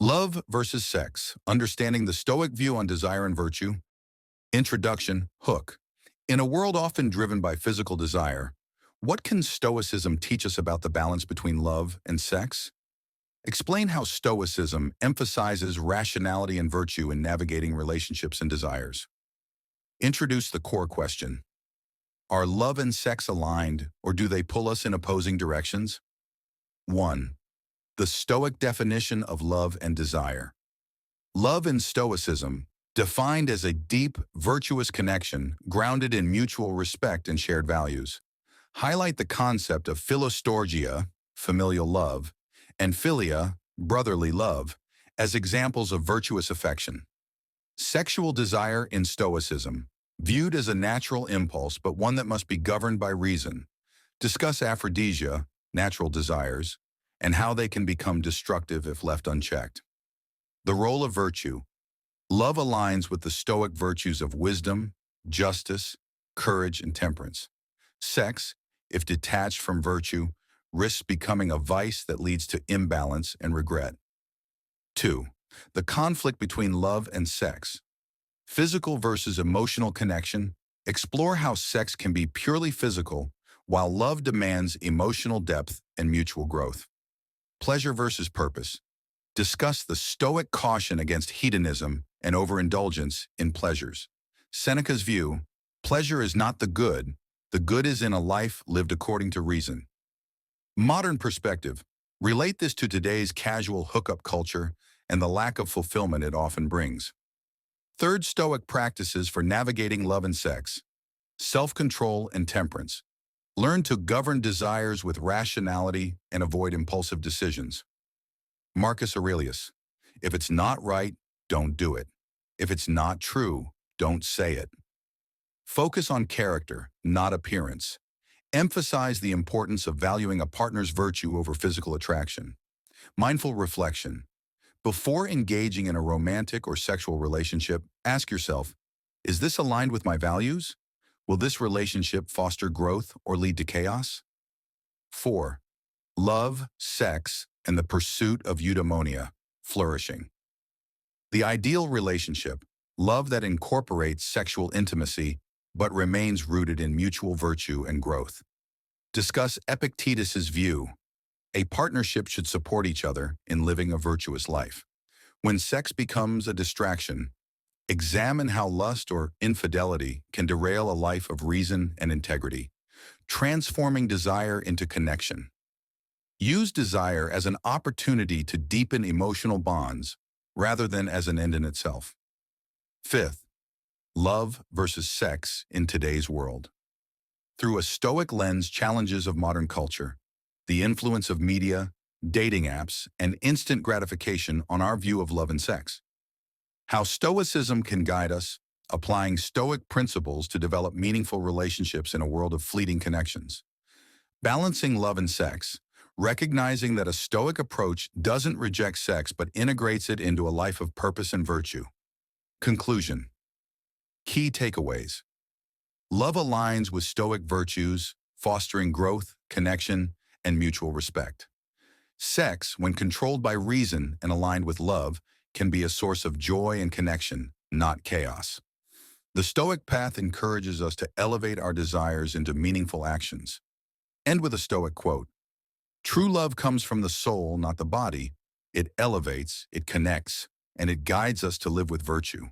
Love versus sex, understanding the Stoic view on desire and virtue. Introduction, hook. In a world often driven by physical desire, what can Stoicism teach us about the balance between love and sex? Explain how Stoicism emphasizes rationality and virtue in navigating relationships and desires. Introduce the core question. Are love and sex aligned, or do they pull us in opposing directions? 1. The Stoic definition of love and desire. Love in Stoicism, defined as a deep, virtuous connection grounded in mutual respect and shared values, highlight the concept of philostorgia, familial love, and philia, brotherly love, as examples of virtuous affection. Sexual desire in Stoicism, viewed as a natural impulse but one that must be governed by reason. Discuss aphrodisia, natural desires, and how they can become destructive if left unchecked. The role of virtue. Love aligns with the Stoic virtues of wisdom, justice, courage, and temperance. Sex, if detached from virtue, risks becoming a vice that leads to imbalance and regret. 2. The conflict between love and sex. Physical versus emotional connection. Explore how sex can be purely physical, while love demands emotional depth and mutual growth. Pleasure versus purpose. Discuss the Stoic caution against hedonism and overindulgence in pleasures. Seneca's view, pleasure is not the good is in a life lived according to reason. Modern perspective. Relate this to today's casual hookup culture and the lack of fulfillment it often brings. Third, Stoic practices for navigating love and sex. Self-control and temperance. Learn to govern desires with rationality and avoid impulsive decisions. Marcus Aurelius. If it's not right, don't do it. If it's not true, don't say it. Focus on character, not appearance. Emphasize the importance of valuing a partner's virtue over physical attraction. Mindful reflection. Before engaging in a romantic or sexual relationship, ask yourself, is this aligned with my values? Will this relationship foster growth or lead to chaos? 4. Love, sex, and the pursuit of eudaimonia, flourishing. The ideal relationship, love that incorporates sexual intimacy but remains rooted in mutual virtue and growth. Discuss Epictetus's view. A partnership should support each other in living a virtuous life. When sex becomes a distraction, examine how lust or infidelity can derail a life of reason and integrity, transforming desire into connection. Use desire as an opportunity to deepen emotional bonds rather than as an end in itself. 5th, love versus sex in today's world. Through a Stoic lens, challenges of modern culture, the influence of media, dating apps, and instant gratification on our view of love and sex. How Stoicism can guide us, applying Stoic principles to develop meaningful relationships in a world of fleeting connections. Balancing love and sex, recognizing that a Stoic approach doesn't reject sex but integrates it into a life of purpose and virtue. Conclusion. Key takeaways. Love aligns with Stoic virtues, fostering growth, connection, and mutual respect. Sex, when controlled by reason and aligned with love, can be a source of joy and connection, not chaos. The Stoic path encourages us to elevate our desires into meaningful actions. End with a Stoic quote. True love comes from the soul, not the body. It elevates, it connects, and it guides us to live with virtue.